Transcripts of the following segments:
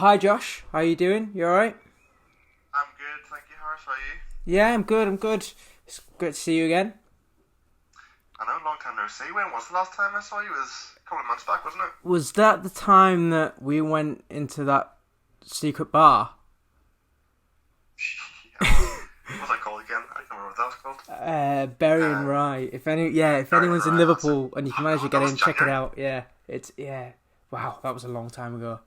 Hi Josh, how you doing? You alright? I'm good, thank you. Harsh, how are you? Yeah, I'm good. It's good to see you again. I know, long time no see. When was the last time I saw you? It was a couple of months back, wasn't it? Was that the time that we went into that secret bar? What was I called again? I can't remember what that was called. Bury and Uh, Rye. If Darren anyone's in Ryan, that's it. Liverpool and you can manage to That get was in, check it January. out. Yeah. Wow, that was a long time ago.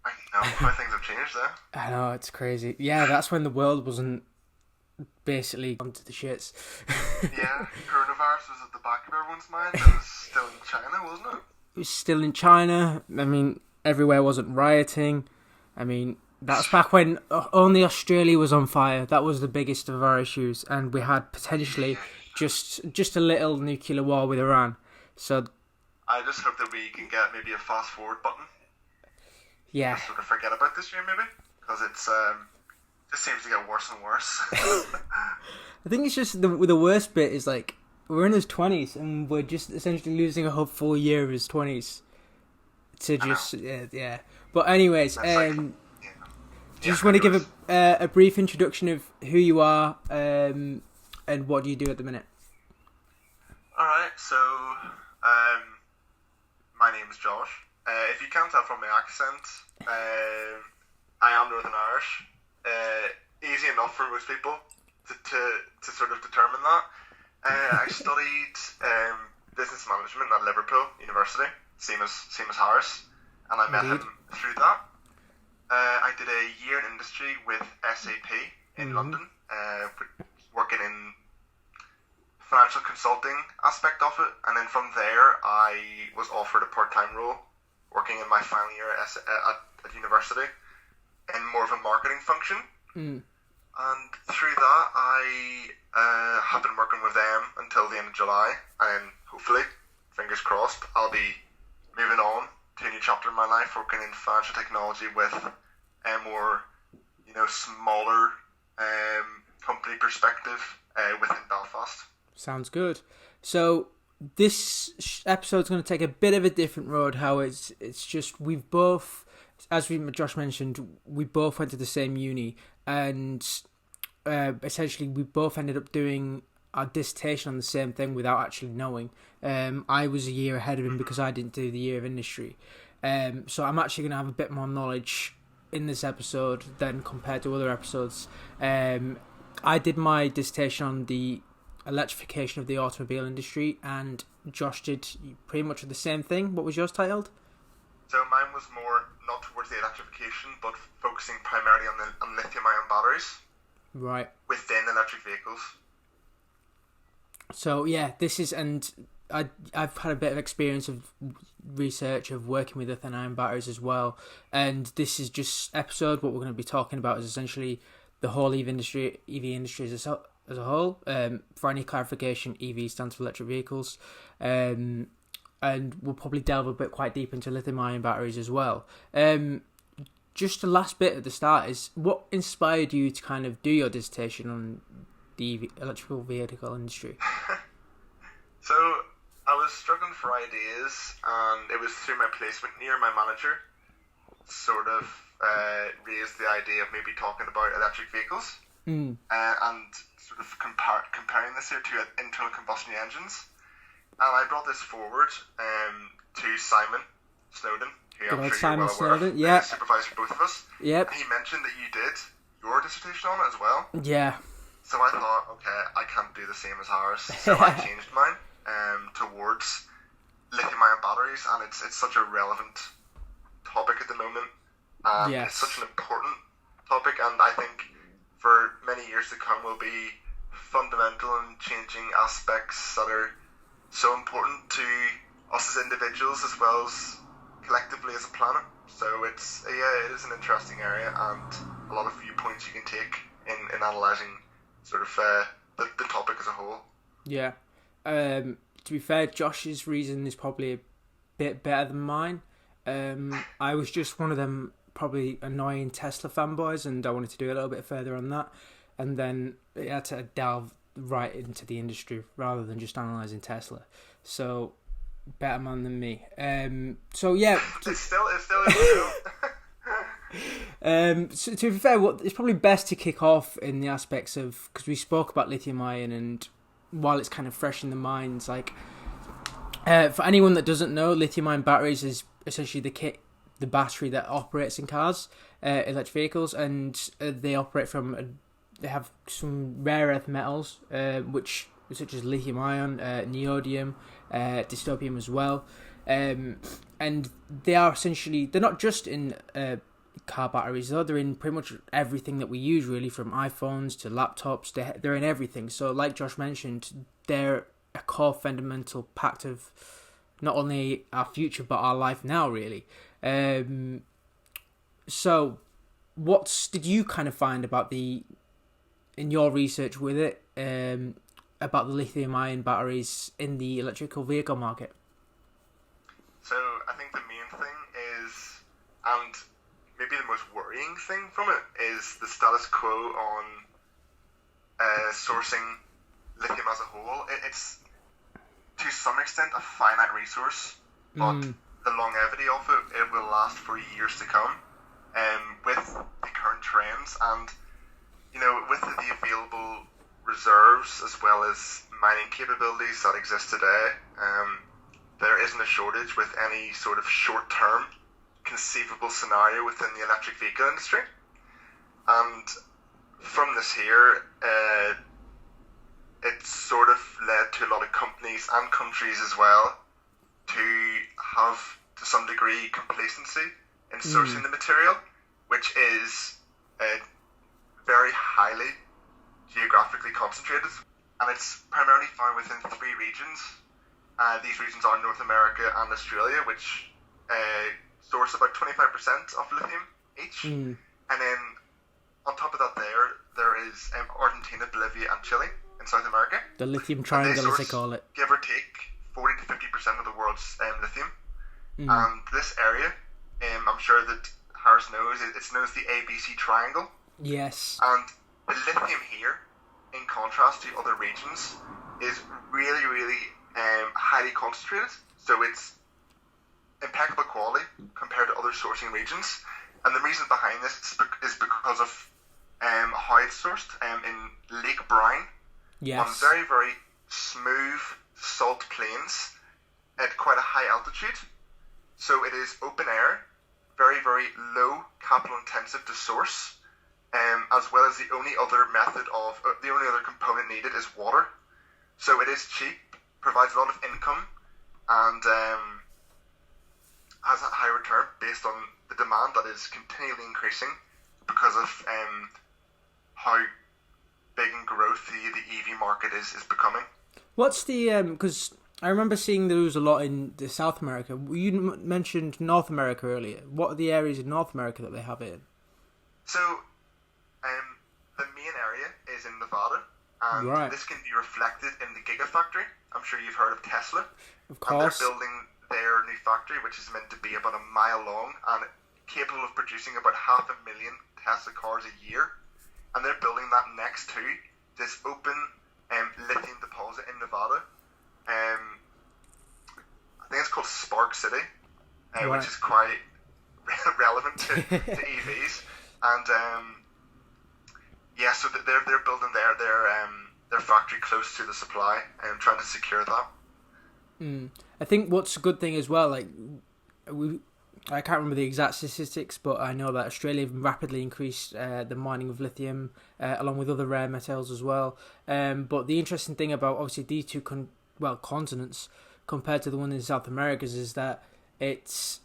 I know, how things have changed there. I know, it's crazy. Yeah, that's when the world wasn't basically onto the shits. Yeah, coronavirus was at the back of everyone's mind. It was still in China, wasn't it? It was still in China. I mean, everywhere wasn't rioting. I mean, that's back when only Australia was on fire. That was the biggest of our issues, and we had potentially just a little nuclear war with Iran. So I just hope that we can get maybe a fast forward button. yeah, Just sort of forget about this year, maybe. Because it's, just seems to get worse and worse. I think it's just the worst bit is like we're in his 20s and we're just essentially losing a whole full year of his 20s to I know. just yeah. But anyways, That's like, yeah. do you Yeah, just want to give anyways. a brief introduction of who you are and what do you do at the minute? Alright, so my name's Josh. If you can't tell from my accent, I am Northern Irish. Easy enough for most people to sort of determine that. I studied business management at Liverpool University, same as Harris, and I met Indeed. him through that. I did a year in industry with SAP in Mhm. London, working in financial consulting aspect of it, and then from there I was offered a part-time role working in my final year at university in more of a marketing function, Mm. and through that I have been working with them until the end of July, and hopefully, fingers crossed, I'll be moving on to a new chapter in my life working in financial technology with a more smaller company perspective within Belfast. Sounds good. So this episode's going to take a bit of a different road. How it's just we've both, as Josh mentioned, we both went to the same uni, and essentially we both ended up doing our dissertation on the same thing without actually knowing. I was a year ahead of him because I didn't do the year of industry. So I'm actually going to have a bit more knowledge in this episode than compared to other episodes. I did my dissertation on the electrification of the automobile industry, and Josh did pretty much the same thing. What was yours titled? So mine was more not towards the electrification, but focusing primarily on lithium-ion batteries Right. within electric vehicles. So yeah, this is, and I've had a bit of experience of research of working with lithium-ion batteries as well, and this is just episode. What we're going to be talking about is essentially the whole EV industry as a whole. For any clarification, EV stands for electric vehicles, and we'll probably delve a bit quite deep into lithium-ion batteries as well. Just the last bit at the start is what inspired you to kind of do your dissertation on the electrical vehicle industry. So I was struggling for ideas, and it was through my placement year, my manager sort of raised the idea of maybe talking about electric vehicles Mm. and sort of comparing this here to internal combustion engines. And I brought this forward to Simon Snowden, who Good I'm old sure Simon you're well aware of, Snowden, yeah. supervised for both of us. Yep. And he mentioned that you did your dissertation on it as well. Yeah. So I thought, okay, I can't do the same as ours. So I changed mine towards lithium-ion batteries, and it's such a relevant topic at the moment. And Yes. it's such an important topic, and I think for many years to come will be fundamental in changing aspects that are so important to us as individuals as well as collectively as a planet. So it is an interesting area, and a lot of viewpoints you can take in analysing sort of the topic as a whole. Yeah. To be fair, Josh's reason is probably a bit better than mine. I was just one of them probably annoying Tesla fanboys, and I wanted to do a little bit further on that, and then I had to delve right into the industry rather than just analysing Tesla. So better man than me. So yeah, It's still is true. So to be fair, it's probably best to kick off in the aspects of, because we spoke about lithium ion, and while it's kind of fresh in the minds, like for anyone that doesn't know, lithium ion batteries is essentially the battery that operates in cars, electric vehicles, and they operate from they have some rare earth metals, which such as lithium ion, neodymium, dysprosium as well, and they are essentially, they're not just in car batteries though, they're in pretty much everything that we use, really, from iPhones to laptops. They're in everything. So like Josh mentioned, they're a core fundamental part of not only our future but our life now, really. So what did you kind of find about in your research with it, about the lithium ion batteries in the electrical vehicle market? So I think the main thing is, and maybe the most worrying thing from it, is the status quo on sourcing lithium as a whole. It's to some extent a finite resource, but the longevity of it will last for years to come, with the current trends and, you know, with the available reserves as well as mining capabilities that exist today, there isn't a shortage with any sort of short-term conceivable scenario within the electric vehicle industry. And from this here, it sort of led to a lot of companies and countries as well to have, to some degree, complacency in sourcing the material, which is very highly geographically concentrated, and it's primarily found within 3 regions. These regions are North America and Australia, which source about 25% of lithium each. And then on top of that there is Argentina, Bolivia and Chile in South America. The lithium triangle, as they call it. Give or take 40 to 50% of the world's lithium. And this area, I'm sure that Harris knows, it's known as the ABC Triangle. Yes. And the lithium here, in contrast to other regions, is really, really highly concentrated. So it's impeccable quality compared to other sourcing regions. And the reason behind this is because of how it's sourced in Lake Brine. Yes. On very, very smooth salt plains at quite a high altitude. So it is open air, very, very low capital intensive to source, as well as the only other component needed is water. So it is cheap, provides a lot of income, and has a high return based on the demand that is continually increasing because of how big and growth the EV market is becoming. What's the because I remember seeing there was a lot in the South America. You mentioned North America earlier. What are the areas in North America that they have it in? So the main area is in Nevada, and this can be reflected in the Gigafactory. I'm sure you've heard of Tesla. Of course. And they're building their new factory, which is meant to be about a mile long and capable of producing about 500,000 Tesla cars a year. And they're building that next to this open lithium deposit in Nevada. I think it's called Spark City, which is quite relevant to EVs. And so they're building their factory close to the supply and trying to secure that. I think what's a good thing as well, like I can't remember the exact statistics, but I know that Australia have rapidly increased the mining of lithium, along with other rare metals as well. But the interesting thing about obviously these two continents compared to the one in South America is that it's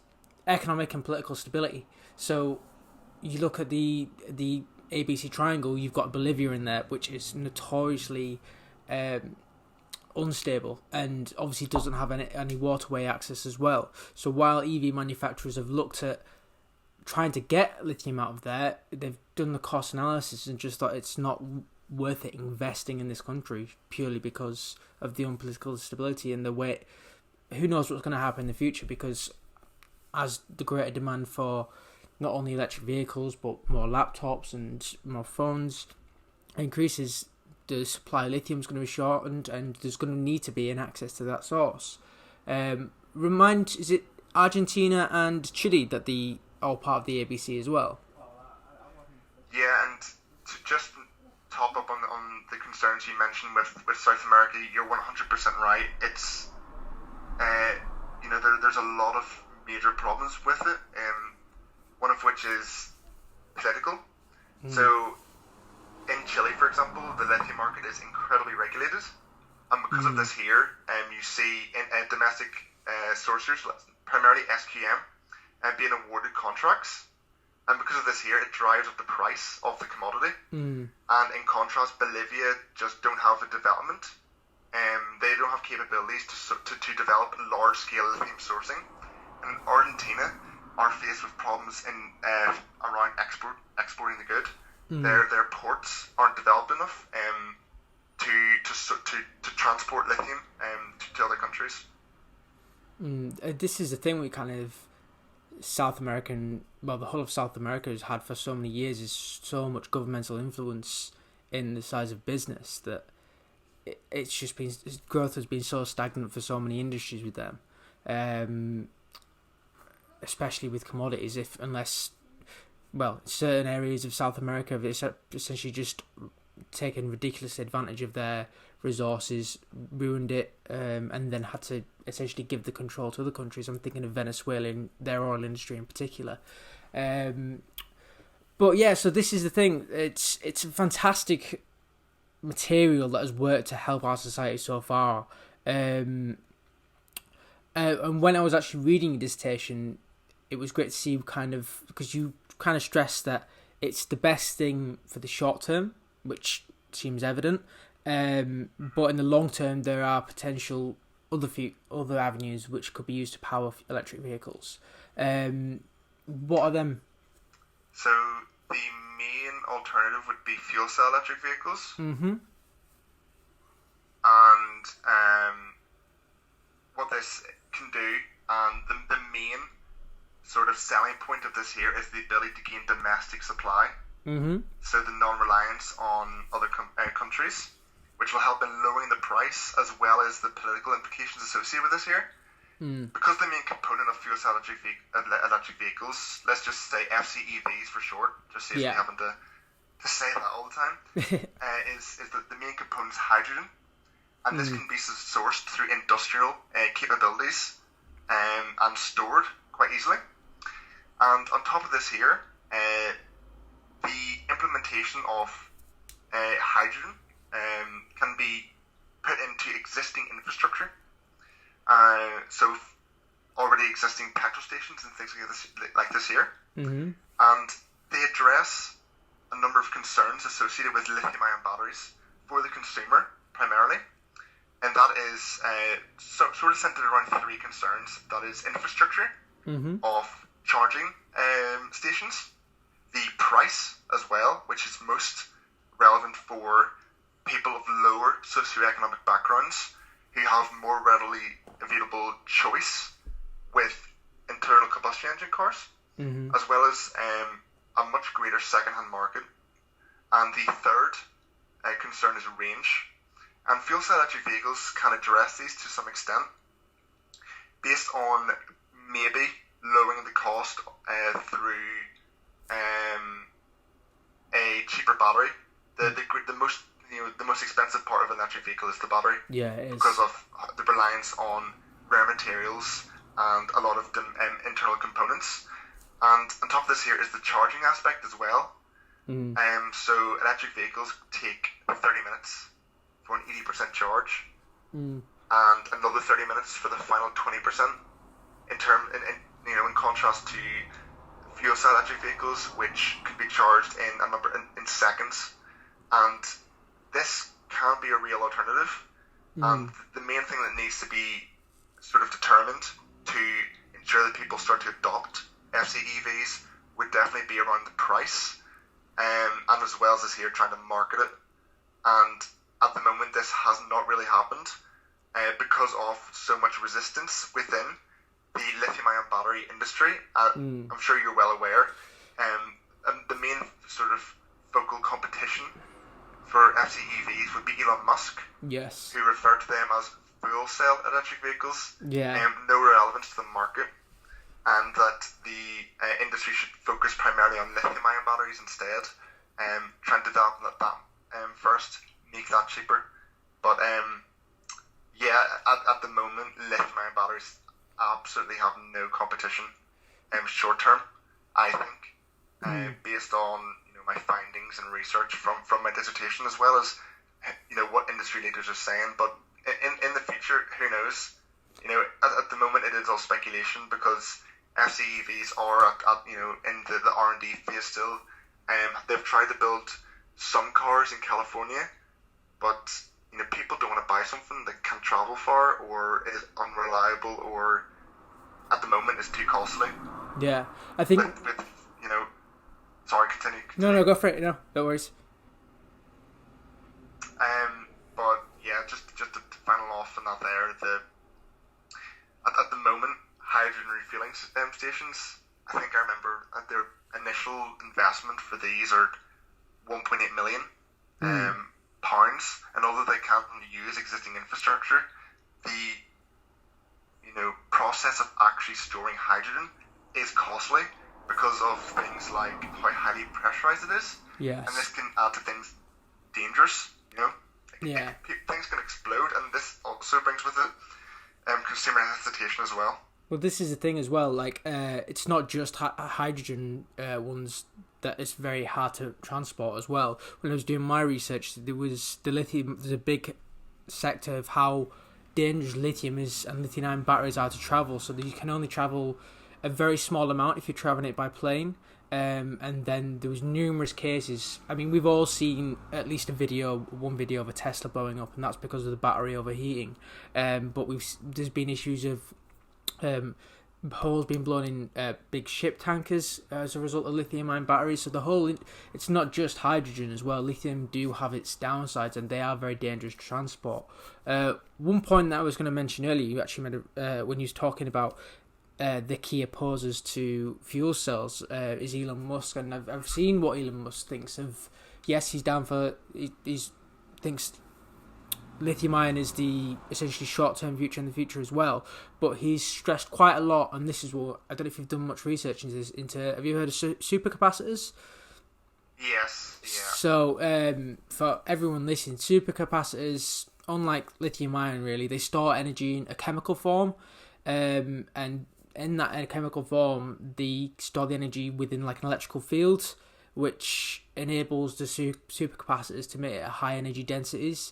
economic and political stability. So you look at the ABC Triangle, you've got Bolivia in there, which is notoriously unstable and obviously doesn't have any waterway access as well. So while EV manufacturers have looked at trying to get lithium out of there, they've done the cost analysis and just thought it's not worth it investing in this country purely because of the unpolitical stability and the way. Who knows what's going to happen in the future, because as the greater demand for not only electric vehicles but more laptops and more phones increases, the supply of lithium is going to be shortened and there's going to need to be an access to that source. Is it Argentina and Chile that all part of the ABC as well? Yeah, and to just top up on the concerns you mentioned with South America, you're 100% right. It's there's a lot of major problems with it. One of which is political. So in Chile, for example, the lithium market is incredibly regulated, and because of this here, you see in domestic sourcers, primarily SQM, being awarded contracts. And because of this here, it drives up the price of the commodity. And in contrast, Bolivia just don't have the development. They don't have capabilities to develop large-scale lithium sourcing. And Argentina are faced with problems in around exporting the good. Their ports aren't developed enough to transport lithium to other countries. This is the thing we kind of the whole of South America has had for so many years is so much governmental influence in the size of business that it's just been, growth has been so stagnant for so many industries with them, especially with commodities. Unless certain areas of South America have essentially just taken ridiculous advantage of their resources, ruined it, and then had to essentially give the control to other countries. I'm thinking of Venezuela and their oil industry in particular. But yeah, so this is the thing. It's a fantastic material that has worked to help our society so far. And when I was actually reading your dissertation, it was great to see because you kind of stressed that it's the best thing for the short term, which seems evident. But in the long term, there are potential other avenues which could be used to power electric vehicles. What are them? So the main alternative would be fuel cell electric vehicles. And what this can do, and the main sort of selling point of this here is the ability to gain domestic supply. So the non-reliance on other countries, which will help in lowering the price as well as the political implications associated with this here. Because the main component of fuel cell electric vehicles, let's just say FCEVs for short, just so you're having to say that all the time, is that the main component is hydrogen, and this can be sourced through industrial capabilities and stored quite easily. And on top of this here, the implementation of hydrogen can be put into existing infrastructure. So already existing petrol stations and things like this here. And they address a number of concerns associated with lithium-ion batteries for the consumer primarily. And that is sort of centered around three concerns. That is infrastructure of charging stations, the price as well, which is most relevant for people of lower socioeconomic backgrounds who have more readily available choice with internal combustion engine cars, as well as a much greater second-hand market. And the third concern is range. And fuel cell electric vehicles can address these to some extent based on maybe lowering the cost through a cheaper battery. The most expensive part of an electric vehicle is the battery. Yeah, it is. Because of the reliance on rare materials and a lot of the internal components. And on top of this here is the charging aspect as well. So electric vehicles take 30 minutes for an 80% charge, and another 30 minutes for the final 20%. In contrast to fuel cell electric vehicles, which can be charged in seconds, and this can be a real alternative. And the main thing that needs to be sort of determined to ensure that people start to adopt FCEVs would definitely be around the price, and as well as this here trying to market it. And at the moment, this has not really happened because of so much resistance within the lithium-ion battery industry. I'm sure you're well aware. And the main sort of focal competition for FCEVs would be Elon Musk. Yes. Who referred to them as fuel cell electric vehicles. Yeah. No relevance to the market, and that the industry should focus primarily on lithium-ion batteries instead. try and develop that first, make that cheaper. But yeah, at the moment, lithium-ion batteries absolutely have no competition. Short term, I think, based on my findings and research from my dissertation, as well as what industry leaders are saying. But in the future, who knows? At the moment, it is all speculation because FCEVs are at into the R&D phase still. They've tried to build some cars in California, but people don't want to buy something that can't travel far or is unreliable or at the moment is too costly. Yeah, I think. With sorry, continue. No, go for it. No worries. But yeah, just to final off on that there, at the moment, hydrogen refueling stations, I think I remember their initial investment for these are 1.8 million pounds, and although they can't use existing infrastructure, the process of actually storing hydrogen is costly because of things like how highly pressurized it is. Yes. And this can add to things dangerous, Yeah. Things can explode, and this also brings with it consumer hesitation as well. Well, this is the thing as well. Like, it's not just hydrogen ones that it's very hard to transport as well. When I was doing my research, there was the lithium. There's a big sector of how dangerous lithium is and lithium-ion batteries are to travel. So that you can only travel a very small amount if you're traveling it by plane. And then there was numerous cases. I mean, we've all seen at least one video of a Tesla blowing up, and that's because of the battery overheating. But there's been issues of holes being blown in big ship tankers as a result of lithium-ion batteries. So it's not just hydrogen as well. Lithium do have its downsides, and they are very dangerous to transport. One point that I was going to mention earlier, you actually made when you was talking about the key opposers to fuel cells is Elon Musk, and I've seen what Elon Musk thinks of. Yes, he's down for he thinks lithium-ion is the essentially short-term future in the future as well, but he's stressed quite a lot, and this is what I don't know if you've done much research into this. Have you heard of supercapacitors? Yes. Yeah. So for everyone listening, supercapacitors, unlike lithium-ion, really, they store energy in a chemical form, and in that chemical form, they store the energy within like an electrical field, which enables the supercapacitors to emit at high energy densities,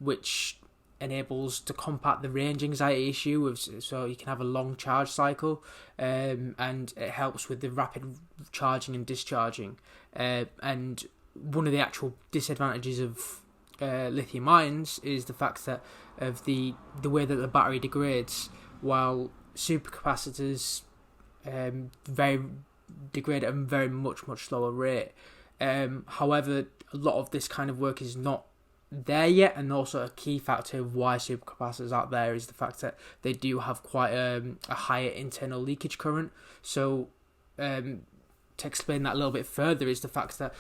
which enables to combat the range anxiety issue, so you can have a long charge cycle, and it helps with the rapid charging and discharging. And one of the actual disadvantages of lithium ions is the fact that of the way that the battery degrades, while supercapacitors degrade at a very much slower rate. However, a lot of this kind of work is not there yet, and also a key factor of why supercapacitors aren't there is the fact that they do have quite a higher internal leakage current. So to explain that a little bit further is the fact that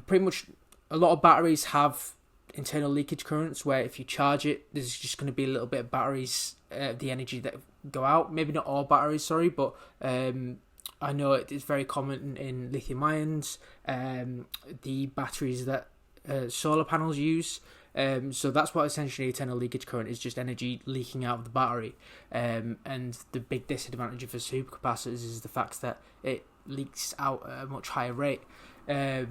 pretty much a lot of batteries have internal leakage currents where if you charge it, there's just going to be a little bit of batteries, the energy that go out. Maybe not all batteries, sorry, but I know it's very common in lithium ions, the batteries that solar panels use. So that's what essentially internal leakage current is, just energy leaking out of the battery. And the big disadvantage of a supercapacitors is the fact that it leaks out at a much higher rate. But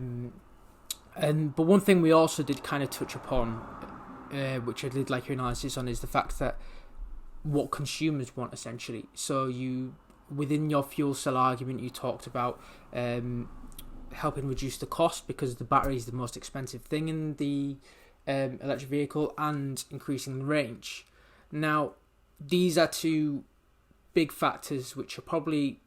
one thing we also did kind of touch upon, which I did like your analysis on, is the fact that what consumers want essentially. So within your fuel cell argument, you talked about helping reduce the cost because the battery is the most expensive thing in the electric vehicle, and increasing the range. Now, these are two big factors which are probably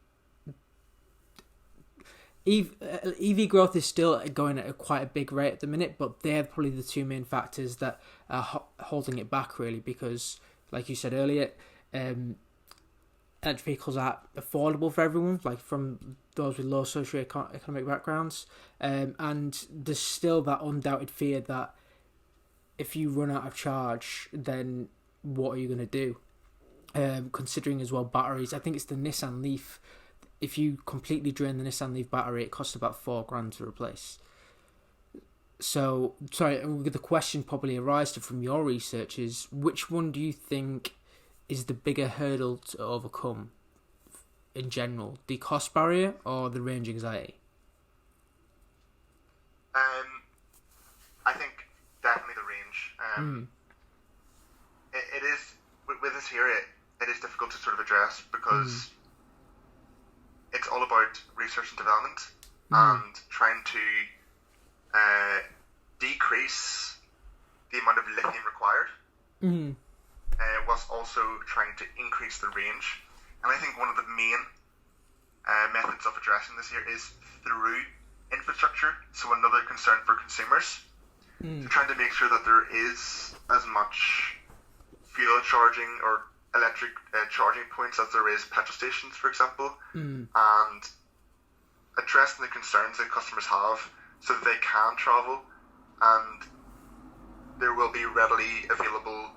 EV growth is still going at quite a big rate at the minute, but they're probably the two main factors that are holding it back, really, because, like you said earlier, electric vehicles are affordable for everyone, like from those with low socioeconomic backgrounds, and there's still that undoubted fear that if you run out of charge, then what are you going to do? Considering as well batteries, I think it's the Nissan Leaf. If you completely drain the Nissan Leaf battery, it costs about $4,000 to replace. So, sorry, the question probably arises from your research is, which one do you think is the bigger hurdle to overcome in general? The cost barrier or the range anxiety? I think definitely the range. It is, with this here, it is difficult to sort of address because it's all about research and development and trying to decrease the amount of lithium required, whilst also trying to increase the range. And I think one of the main methods of addressing this here is through infrastructure. So another concern for consumers, so trying to make sure that there is as much fuel charging or electric charging points as there is petrol stations, for example, and addressing the concerns that customers have so that they can travel, and there will be readily available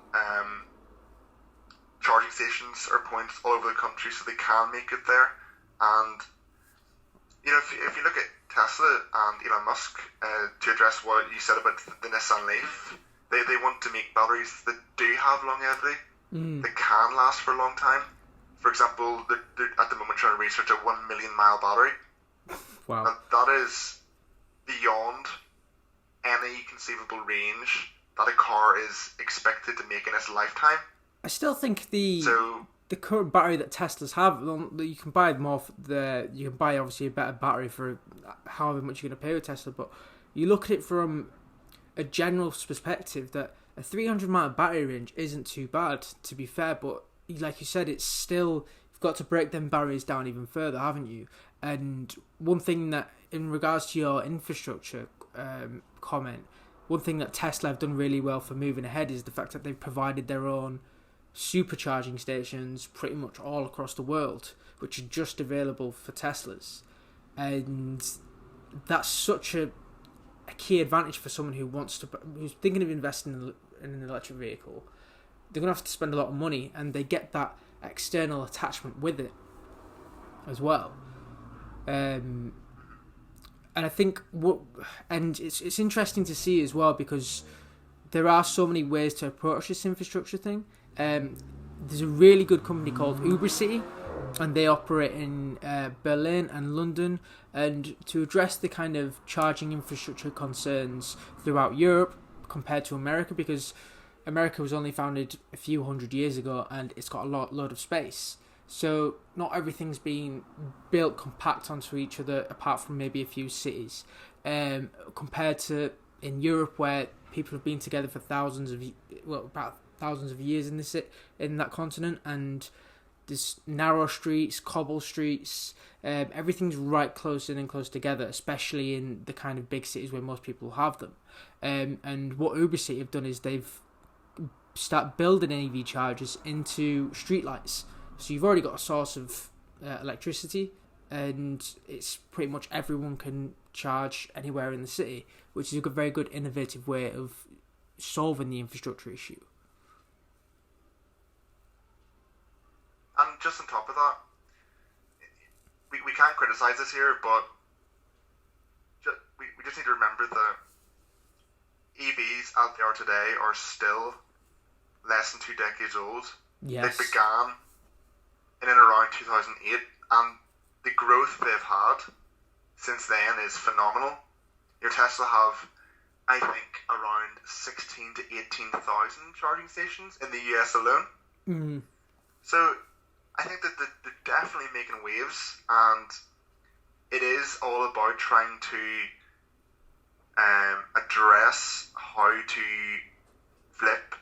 charging stations or points all over the country so they can make it there. And if you look at Tesla and Elon Musk, to address what you said about the Nissan Leaf, they want to make batteries that do have longevity, that can last for a long time. For example, they're at the moment trying to research a 1 million mile battery. Wow. And that is beyond any conceivable range that a car is expected to make in its lifetime. I still think the current battery that Teslas have, you can buy you can buy obviously a better battery for however much you're going to pay with Tesla, but you look at it from a general perspective that a 300 mile battery range isn't too bad, to be fair, but like you said, it's still, you've got to break them barriers down even further, haven't you? And one thing that, in regards to your infrastructure comment, one thing that Tesla have done really well for moving ahead is the fact that they've provided their own supercharging stations pretty much all across the world, which are just available for Teslas. And that's such a key advantage for someone who's thinking of investing in an electric vehicle. They're going to have to spend a lot of money, and they get that external attachment with it as well. And I think it's interesting to see as well, because there are so many ways to approach this infrastructure thing. There's a really good company called Ubercity, and they operate in Berlin and London, and to address the kind of charging infrastructure concerns throughout Europe compared to America, because America was only founded a few hundred years ago and it's got a load of space. So not everything's being built compact onto each other, apart from maybe a few cities. Compared to in Europe, where people have been together for thousands of years in that continent, and there's narrow streets, cobble streets, everything's right close in and close together, especially in the kind of big cities where most people have them. And what Ubercity have done is they've started building EV chargers into streetlights. So you've already got a source of electricity, and it's pretty much everyone can charge anywhere in the city, which is a very good innovative way of solving the infrastructure issue. And just on top of that, we can't criticise this here, but we just need to remember that EVs as they are today are still less than 2 decades old. Yes. They began in and around 2008, and the growth they've had since then is phenomenal. Your Tesla have, I think, around 16 to 18,000 charging stations in the US alone. Mm. So I think that they're definitely making waves, and it is all about trying to address how to flip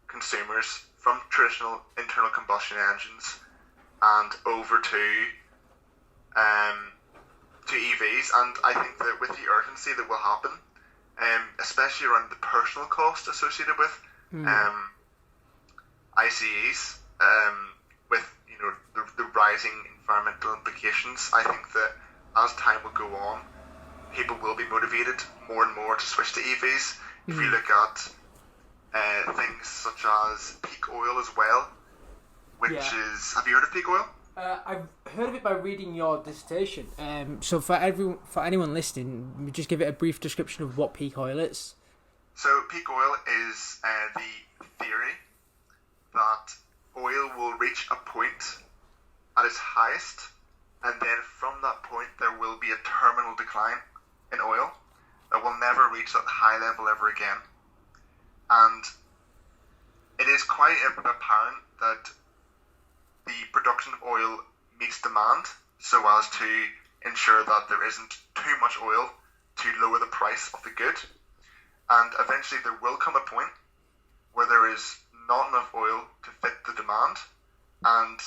consumers from traditional internal combustion engines and over to EVs. And I think that with the urgency that will happen, especially around the personal cost associated with ICEs, with the rising environmental implications, I think that as time will go on, people will be motivated more and more to switch to EVs. If you look at things such as peak oil as well, which is, have you heard of peak oil? I've heard of it by reading your dissertation. So for anyone listening, just give it a brief description of what peak oil is. So peak oil is the theory that oil will reach a point at its highest, and then from that point there will be a terminal decline in oil that will never reach that high level ever again. And it is quite apparent that the production of oil meets demand so as to ensure that there isn't too much oil to lower the price of the good. And eventually there will come a point where there is not enough oil to fit the demand, and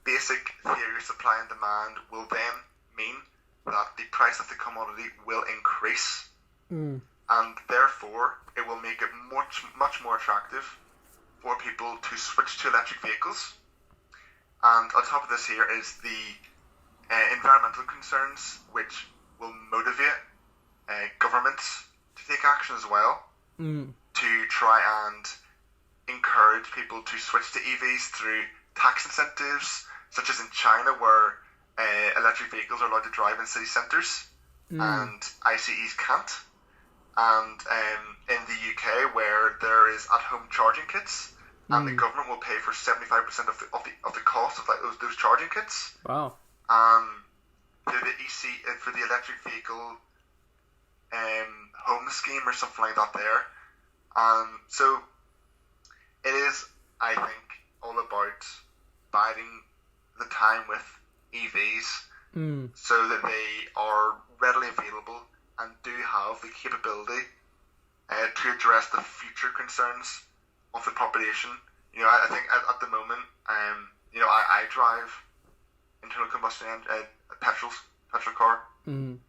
basic theory of supply and demand will then mean that the price of the commodity will increase, and therefore it will make it much more attractive for people to switch to electric vehicles. And on top of this here is the environmental concerns, which will motivate governments to take action as well, to try and encourage people to switch to EVs through tax incentives, such as in China, where electric vehicles are allowed to drive in city centres and ICEs can't. And in the UK, where there is at-home charging kits, and the government will pay for 75% of the cost of those charging kits. Wow. For the electric vehicle home scheme or something like that there. So it is, I think, all about biding the time with EVs so that they are readily available and do have the capability to address the future concerns of the population. I think at the moment, I drive internal combustion petrol car.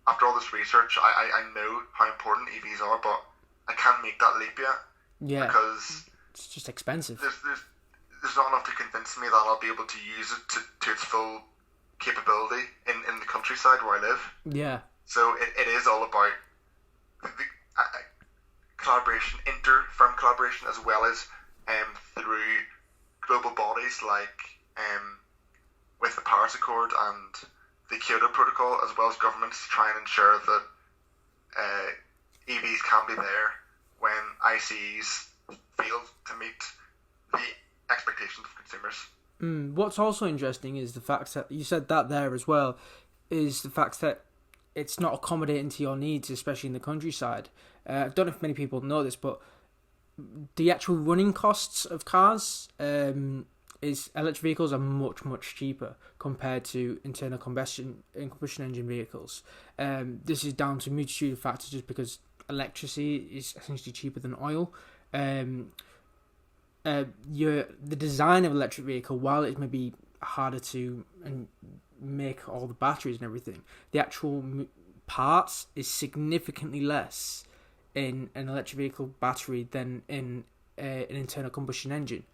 After all this research, I know how important EVs are, but I can't make that leap yet. Yeah, because it's just expensive. There's not enough to convince me that I'll be able to use it to its full capability in the countryside where I live. Yeah. So it is all about the collaboration, inter-firm collaboration, as well as through global bodies like with the Paris Accord and the Kyoto Protocol, as well as governments, to try and ensure that EVs can be there when ICEs fail to meet the expectations of consumers. What's also interesting is the fact that you said that there as well, is the fact that it's not accommodating to your needs, especially in the countryside. I don't know if many people know this, but the actual running costs of cars is electric vehicles are much cheaper compared to internal combustion engine vehicles. This is down to a multitude of factors, just because electricity is essentially cheaper than oil. The design of an electric vehicle, while it may be harder to make all the batteries and everything, the actual parts is significantly less in an electric vehicle battery than in an internal combustion engine.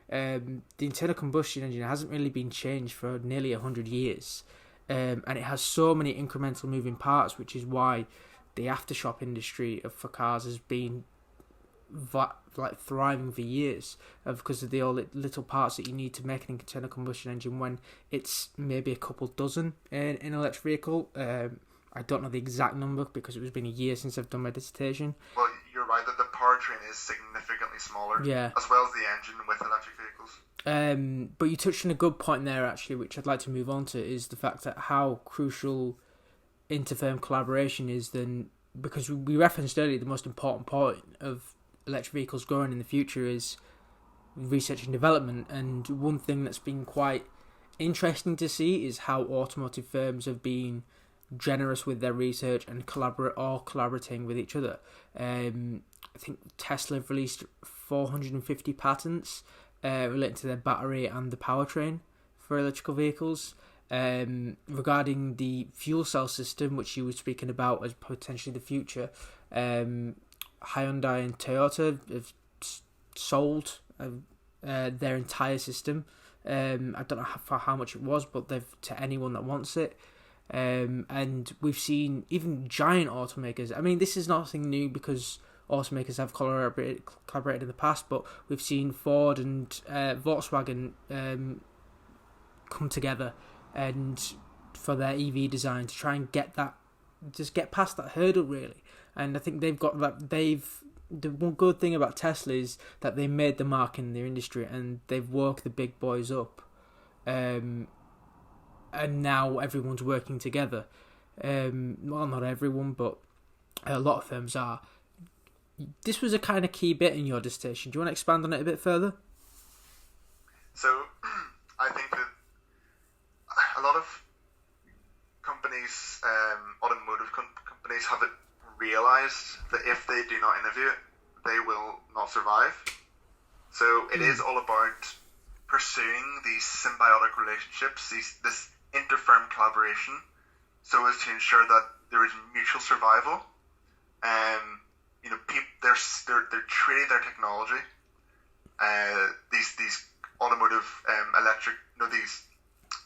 The internal combustion engine hasn't really been changed for nearly 100 years, and it has so many incremental moving parts, which is why the aftershock industry for cars has been thriving for years, because of the all little parts that you need to make an internal combustion engine, when it's maybe a couple dozen in an electric vehicle. I don't know the exact number because it has been a year since I've done my dissertation. Well, you're right that the powertrain is significantly smaller, as well as the engine with electric vehicles. But you touched on a good point there, actually, which I'd like to move on to, is the fact that how crucial inter-firm collaboration is. Then, because we referenced earlier, the most important point of electric vehicles growing in the future is research and development, and one thing that's been quite interesting to see is how automotive firms have been generous with their research and collaborating with each other. I think Tesla have released 450 patents relating to their battery and the powertrain for electrical vehicles. Regarding the fuel cell system, which you were speaking about as potentially the future, Hyundai and Toyota have sold their entire system. I don't know for how much it was, but they've to anyone that wants it. And we've seen even giant automakers. I mean, this is nothing new because automakers have collaborated in the past, but we've seen Ford and Volkswagen come together and for their EV design to try and get past that hurdle really. And I think they've got that. The one good thing about Tesla is that they made the mark in their industry and they've worked the big boys up, and now everyone's working together. Well, not everyone, but a lot of firms are. This was a kind of key bit in your dissertation. Do you want to expand on it a bit further? So, I think that a lot of companies, automotive companies, have it realized that if they do not innovate, they will not survive. So it is all about pursuing these symbiotic relationships, this inter-firm collaboration, so as to ensure that there is mutual survival. They're trading their technology. These automotive electric, these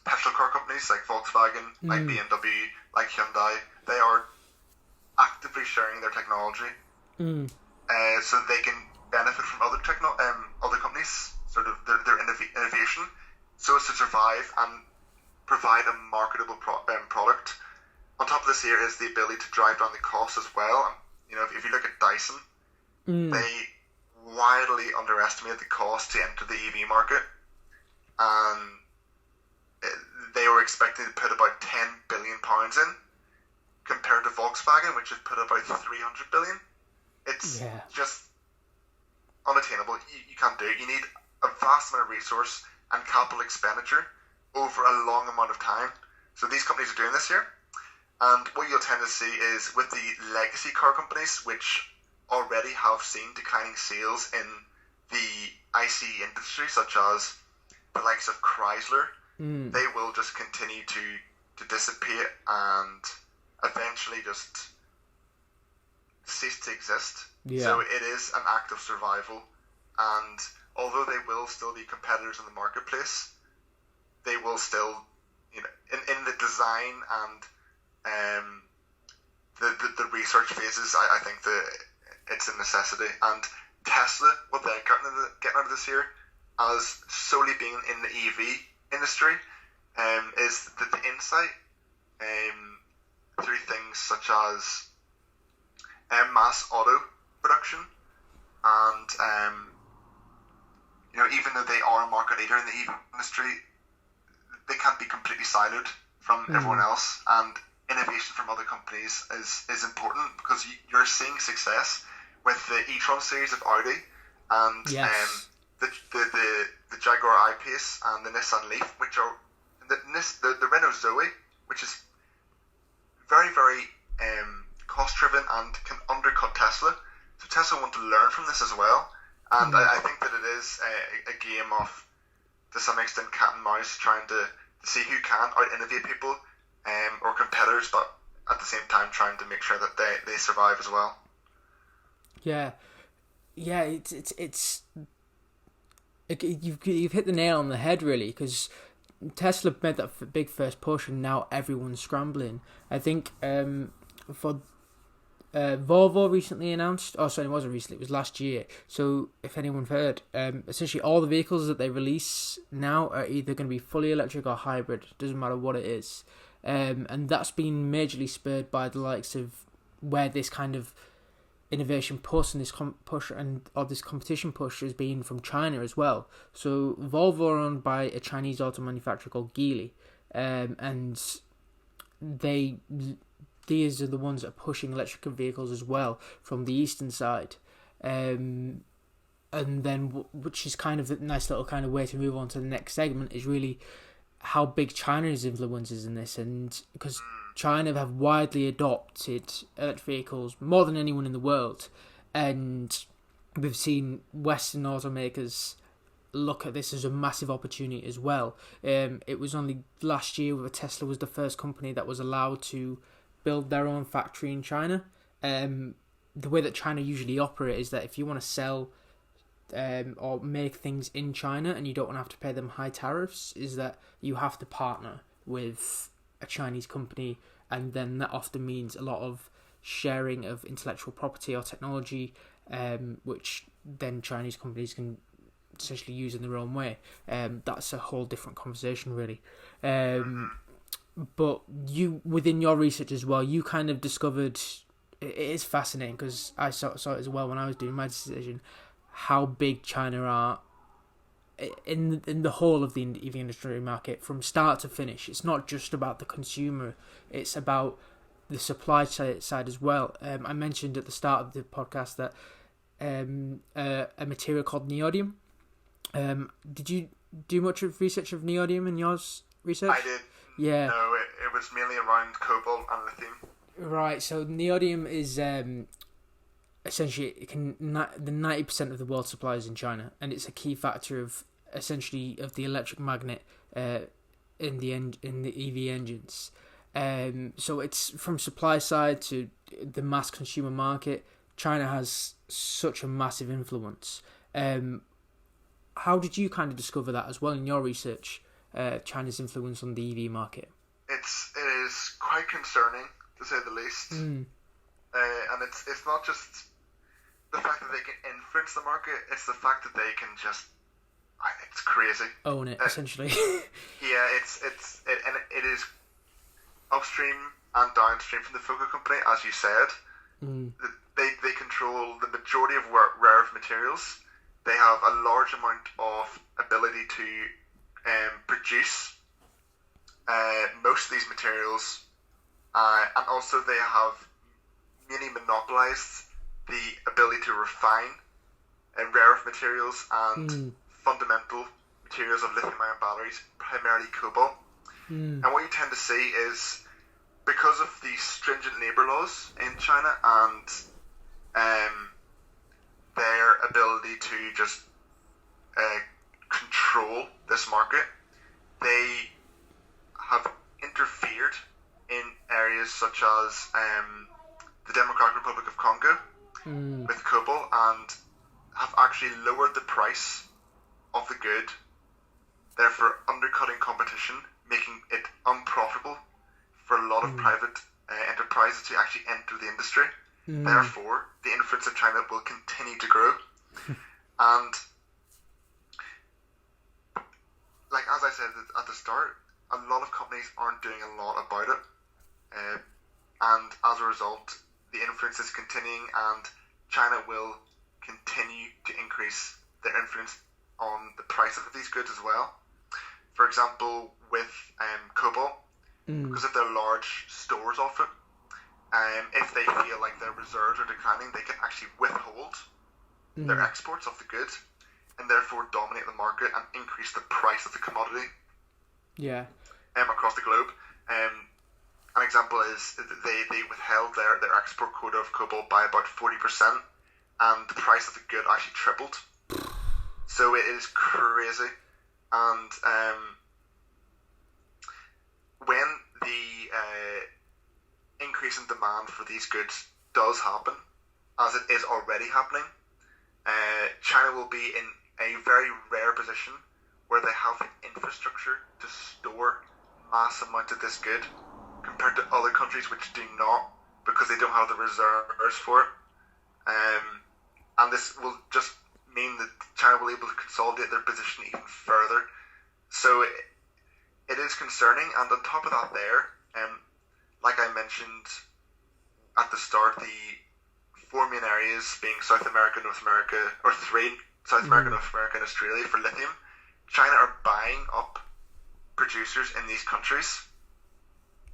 petrol car companies like Volkswagen, like BMW, like Hyundai, they are actively sharing their technology, so they can benefit from other companies, sort of their innovation, so as to survive and provide a marketable product. On top of this, here is the ability to drive down the cost as well. If you look at Dyson, they wildly underestimated the cost to enter the EV market, and they were expecting to put about £10 billion in, compared to Volkswagen, which has put about 300 billion. It's just unattainable. You can't do it. You need a vast amount of resource and capital expenditure over a long amount of time. So these companies are doing this here. And what you'll tend to see is with the legacy car companies, which already have seen declining sales in the ICE industry, such as the likes of Chrysler, they will just continue to dissipate and eventually just cease to exist. So it is an act of survival, and although they will still be competitors in the marketplace, they will still, in the design and the research phases, I think that it's a necessity. And Tesla, what they're getting out of this here, as solely being in the EV industry, is that the insight through things such as mass auto production, and even though they are a market leader in the EV industry, they can't be completely siloed from everyone else, and innovation from other companies is important, because you're seeing success with the e-tron series of Audi, and the Jaguar I-Pace and the Nissan Leaf, which are the Renault Zoe, which is very, very cost driven and can undercut Tesla. So Tesla want to learn from this as well, and I think that it is a game of, to some extent, cat and mouse, trying to see who can out innovate people or competitors, but at the same time trying to make sure that they survive as well. It's you've hit the nail on the head really, because Tesla made that big first push and now everyone's scrambling. I think for Volvo recently announced, it wasn't recently, it was last year, so if anyone's heard, essentially all the vehicles that they release now are either going to be fully electric or hybrid, doesn't matter what it is, and that's been majorly spurred by the likes of where this kind of innovation push and this this competition push has been from China as well. So Volvo are owned by a Chinese auto manufacturer called Geely, and these are the ones that are pushing electric vehicles as well from the eastern side, and then which is kind of a nice little kind of way to move on to the next segment, is really how big China's influence is in this, and because China have widely adopted electric vehicles more than anyone in the world, and we've seen Western automakers look at this as a massive opportunity as well. It was only last year where Tesla was the first company that was allowed to build their own factory in China. The way that China usually operate is that if you want to sell or make things in China and you don't want to have to pay them high tariffs, is that you have to partner with a Chinese company, and then that often means a lot of sharing of intellectual property or technology, which then Chinese companies can essentially used in their own way. That's a whole different conversation, really. But you, within your research as well, you kind of discovered, it is fascinating because I saw it as well when I was doing my dissertation, how big China are in the whole of the EV industry market from start to finish. It's not just about the consumer, it's about the supply side as well. I mentioned at the start of the podcast that a material called neodymium. Did you do much of research of neodymium in yours research? I did. Yeah. No, it was mainly around cobalt and lithium. Right. So neodymium is essentially the 90% of the world supply is in China, and it's a key factor of the electric magnet in the EV engines. So it's from supply side to the mass consumer market. China has such a massive influence. How did you kind of discover that as well in your research? China's influence on the EV market. It is quite concerning, to say the least. And it's not just the fact that they can influence the market; it's the fact that they can just, it's crazy. Own it, essentially. Yeah, it is upstream and downstream from the Fuka company, as you said. They control the majority of rare earth materials. They have a large amount of ability to produce most of these materials, and also they have mainly monopolized the ability to refine rare earth materials and fundamental materials of lithium-ion batteries, primarily cobalt. And what you tend to see is, because of the stringent labour laws in China and their ability to just control this market, they have interfered in areas such as the Democratic Republic of Congo with cobalt, and have actually lowered the price of the good, therefore undercutting competition, making it unprofitable for a lot of private enterprises to actually enter the industry. Therefore, the influence of China will continue to grow. And like as I said at the start, a lot of companies aren't doing a lot about it, and as a result, the influence is continuing, and China will continue to increase their influence on the price of these goods as well. For example, with cobalt, because of their large stores of it, if they feel like their reserves are declining, they can actually withhold their exports of the goods, and therefore dominate the market and increase the price of the commodity. Yeah. Across the globe. An example is they withheld their export quota of cobalt by about 40%, and the price of the good actually tripled. So it is crazy. And when the increase in demand for these goods does happen, as it is already happening, China will be in a very rare position where they have the infrastructure to store mass amounts of this good, compared to other countries which do not, because they don't have the reserves for it. And this will just mean that China will be able to consolidate their position even further. So it is concerning. And on top of that there, like I mentioned at the start, the four main areas being South America, North America, or three, South America, North America, and Australia for lithium, China are buying up producers in these countries,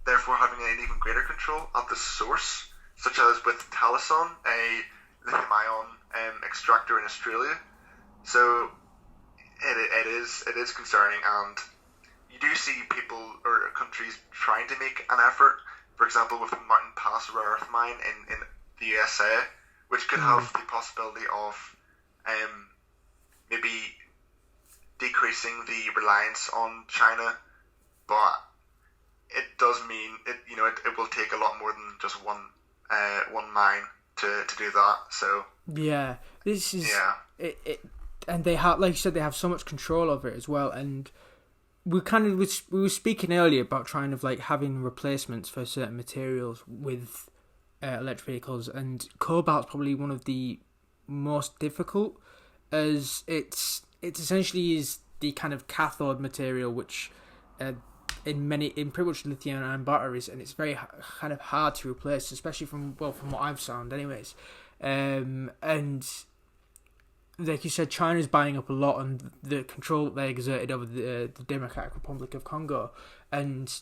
therefore having an even greater control at the source, such as with Talison, a lithium-ion extractor in Australia. So it is concerning, and you do see people or countries trying to make an effort. For example, with the Mountain Pass rare earth mine in the USA, which could have the possibility of maybe decreasing the reliance on China, but it does mean it will take a lot more than just one mine to do that. So yeah, this is it, and they have, like you said, they have so much control over it as well. And we were speaking earlier about trying of like having replacements for certain materials with electric vehicles, and cobalt's probably one of the most difficult, as it's it essentially is the kind of cathode material which in pretty much lithium-ion batteries, and it's very kind of hard to replace, especially from what I've found anyways. And like you said, China's buying up a lot on the control that they exerted over the Democratic Republic of Congo, and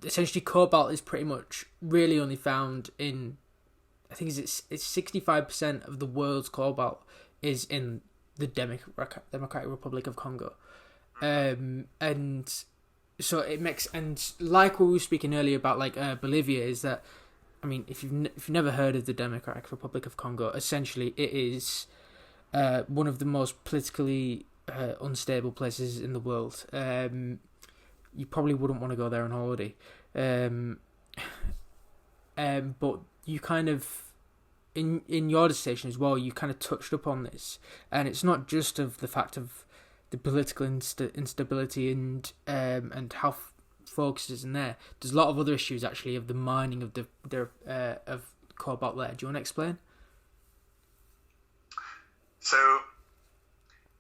essentially cobalt is pretty much really only found in, I think it's 65% of the world's cobalt is in the Democratic Republic of Congo, and so it makes, and like what we were speaking earlier about like Bolivia, is that, I mean, if you've never heard of the Democratic Republic of Congo, essentially it is one of the most politically unstable places in the world. You probably wouldn't want to go there on holiday, but you kind of, in your dissertation as well, you kind of touched upon this, and it's not just of the fact of the political instability and how focus is in there. There's a lot of other issues actually of the mining of of cobalt there. Do you want to explain? So,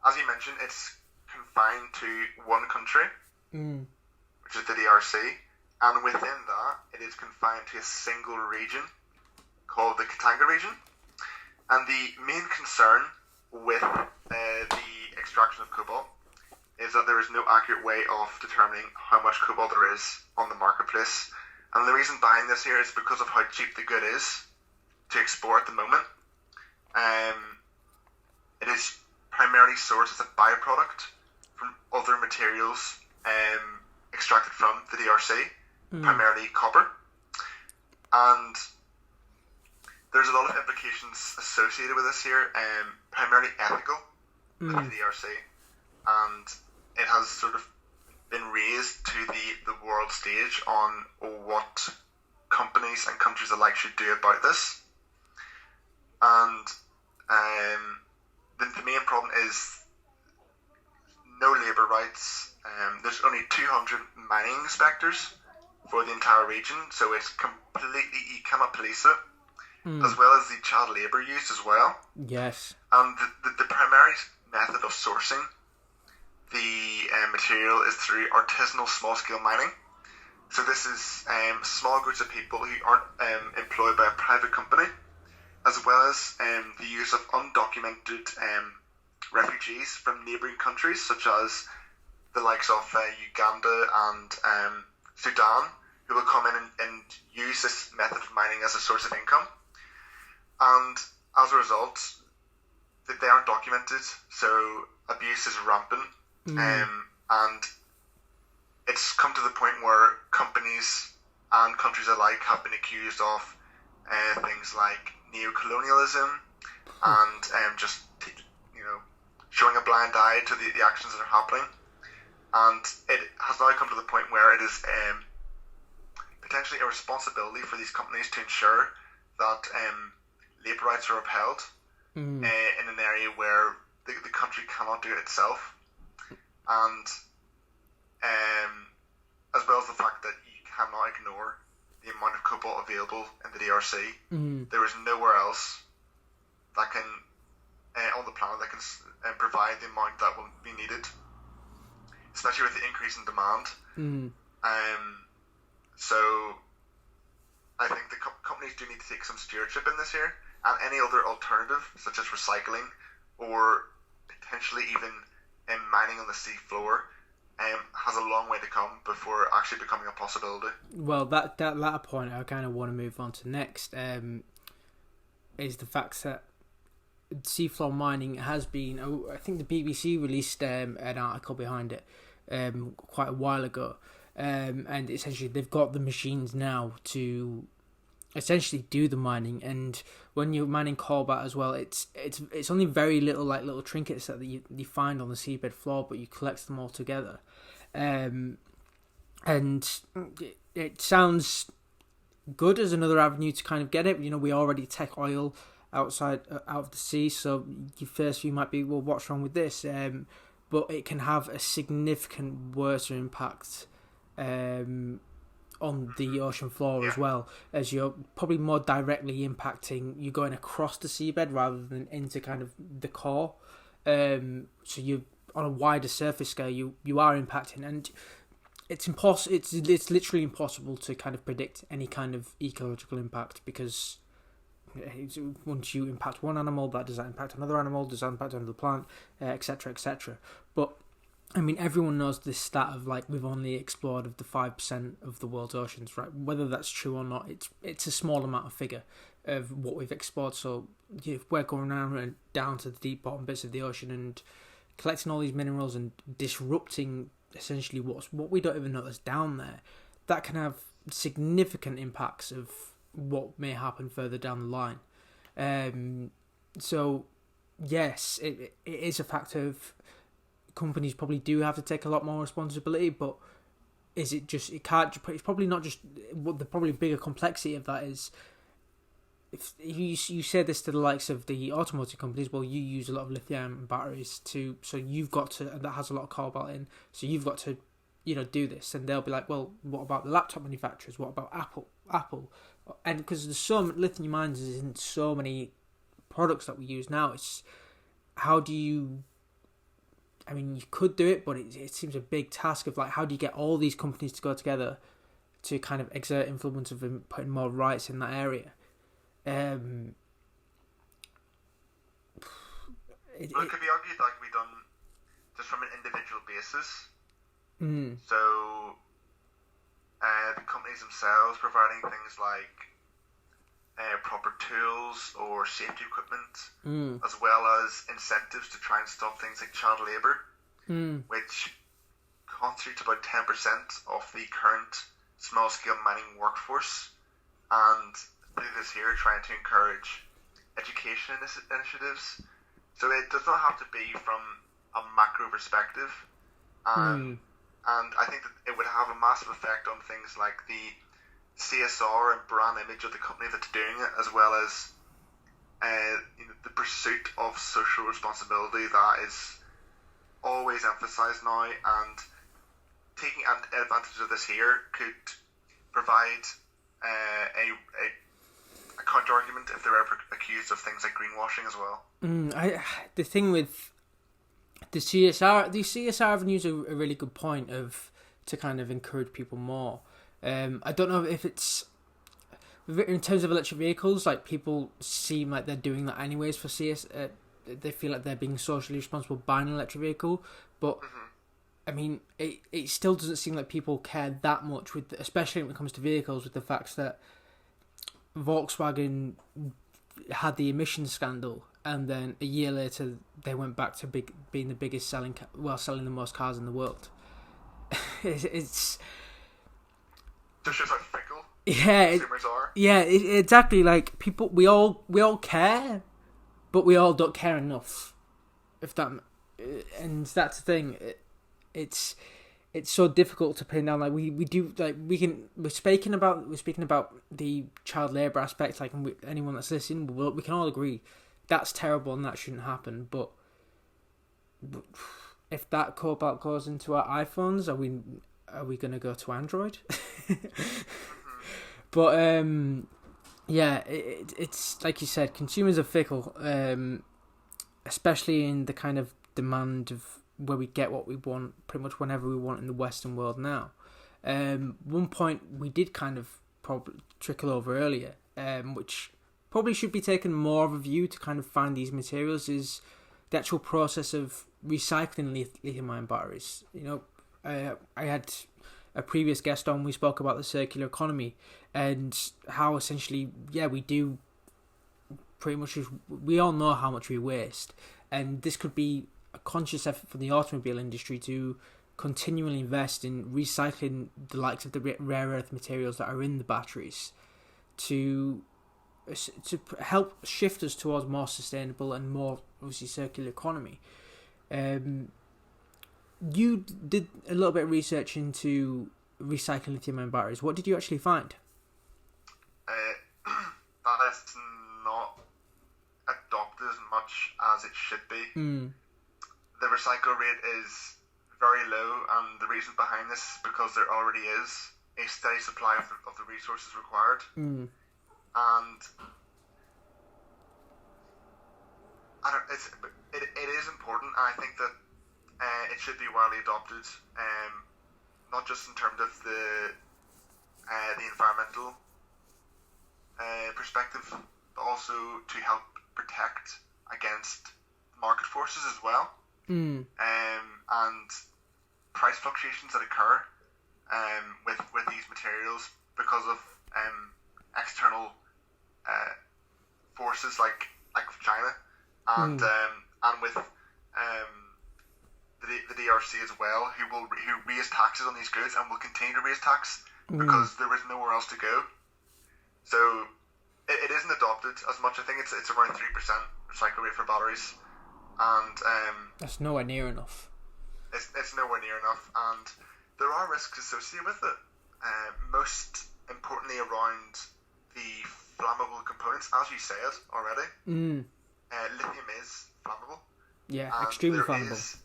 as you mentioned, it's confined to one country, which is the DRC, and within that, it is confined to a single region called the Katanga region. And the main concern with the extraction of cobalt is that there is no accurate way of determining how much cobalt there is on the marketplace. And the reason behind this here is because of how cheap the good is to export at the moment. It is primarily sourced as a byproduct from other materials extracted from the DRC, primarily copper. And there's a lot of implications associated with this here, primarily ethical with the DRC. And it has sort of been raised to the world stage on what companies and countries alike should do about this. And the main problem is no labour rights. There's only 200 mining inspectors for the entire region, so it's completely, you cannot police it, as well as the child labour use as well. Yes. And the primary method of sourcing the material is through artisanal small-scale mining. So this is small groups of people who aren't employed by a private company, as well as the use of undocumented refugees from neighbouring countries, such as the likes of Uganda and Sudan, who will come in and use this method of mining as a source of income. And as a result, they aren't documented, so abuse is rampant. And it's come to the point where companies and countries alike have been accused of things like neo-colonialism and just showing a blind eye to the actions that are happening. And it has now come to the point where it is potentially a responsibility for these companies to ensure that labour rights are upheld in an area where the country cannot do it itself. And as well as the fact that you cannot ignore the amount of cobalt available in the DRC. There is nowhere else that can on the planet that can provide the amount that will be needed, especially with the increase in demand. So I think the companies do need to take some stewardship in this here, and any other alternative, such as recycling or potentially even mining on the sea floor, has a long way to come before actually becoming a possibility. Well, that latter point I kind of want to move on to next, is the fact that seafloor mining has been, I think the BBC released an article behind it quite a while ago, and essentially they've got the machines now to essentially do the mining. And when you're mining cobalt as well, it's only very little trinkets that you find on the seabed floor, but you collect them all together, and it sounds good as another avenue to kind of get it. We already take oil out of the sea, so your first view might be, well, what's wrong with this? But it can have a significant worse impact on the ocean floor as well, as you're probably more directly impacting, you're going across the seabed rather than into kind of the core, So you on a wider surface scale, you are impacting, and it's impossible. It's literally impossible to kind of predict any kind of ecological impact, because once you impact one animal, does that impact another animal? Does that impact another plant, etc., etc. But I mean, everyone knows this stat of like we've only explored of the 5% of the world's oceans, right? Whether that's true or not, it's a small amount of figure of what we've explored. So if we're going around and down to the deep bottom bits of the ocean and collecting all these minerals and disrupting essentially what we don't even know is down there, that can have significant impacts of what may happen further down the line. So yes, it is a fact of companies probably do have to take a lot more responsibility, but is it just, it can't, it's probably not just, what the probably bigger complexity of that is, if you said this to the likes of the automotive companies, well, you use a lot of lithium batteries so you've got to, and that has a lot of cobalt in, so you've got to, do this, and they'll be like, well, what about the laptop manufacturers? What about Apple? And because there's so many lithium ions in so many products that we use now, it's how do you? I mean, you could do it, but it seems a big task of like, how do you get all these companies to go together to kind of exert influence of putting more rights in that area? It could be argued that can be done just from an individual basis. So, the companies themselves providing things like proper tools or safety equipment, as well as incentives to try and stop things like child labour, which constitutes about 10% of the current small-scale mining workforce, and through this here trying to encourage education initiatives. So it does not have to be from a macro perspective, and I think that it would have a massive effect on things like the CSR and brand image of the company that's doing it, as well as the pursuit of social responsibility that is always emphasised now, and taking advantage of this here could provide a counter argument if they're ever accused of things like greenwashing as well. The thing with the CSR avenues are a really good point to kind of encourage people more. I don't know if it's in terms of electric vehicles, like people seem like they're doing that anyways for they feel like they're being socially responsible buying an electric vehicle, but I mean, it still doesn't seem like people care that much especially when it comes to vehicles, with the fact that Volkswagen had the emissions scandal, and then a year later they went back to being the biggest selling the most cars in the world. It's just how fickle consumers are. Yeah, exactly. Like people, we all care, but we all don't care enough. And that's the thing. It's so difficult to pin down. Like we do, like we're speaking about the child labour aspect. Like anyone that's listening, we can all agree that's terrible and that shouldn't happen. But if that cobalt goes into our iPhones, are we going to go to Android? But yeah, it's like you said, consumers are fickle, especially in the kind of demand of where we get what we want pretty much whenever we want in the Western world now. One point we did kind of probably trickle over earlier, which probably should be taken more of a view to kind of find these materials, is the actual process of recycling lithium-ion batteries. I had a previous guest on, we spoke about the circular economy and how essentially, we do pretty much, we all know how much we waste, and this could be a conscious effort from the automobile industry to continually invest in recycling the likes of the rare earth materials that are in the batteries to help shift us towards more sustainable and more obviously circular economy. You did a little bit of research into recycling lithium-ion batteries. What did you actually find? That is not adopted as much as it should be. The recycle rate is very low, and the reason behind this is because there already is a steady supply of the resources required. And it is important, and I think that it should be widely adopted, not just in terms of the environmental perspective, but also to help protect against market forces as well, and price fluctuations that occur with these materials because of external forces like China and with the DRC as well, who raise taxes on these goods and will continue to raise tax because there is nowhere else to go. So it isn't adopted as much. I think it's around 3% recycle rate for batteries, and that's nowhere near enough. It's nowhere near enough, and there are risks associated with it. Most importantly, around the flammable components, as you said already. Lithium is flammable. Yeah, extremely flammable. There is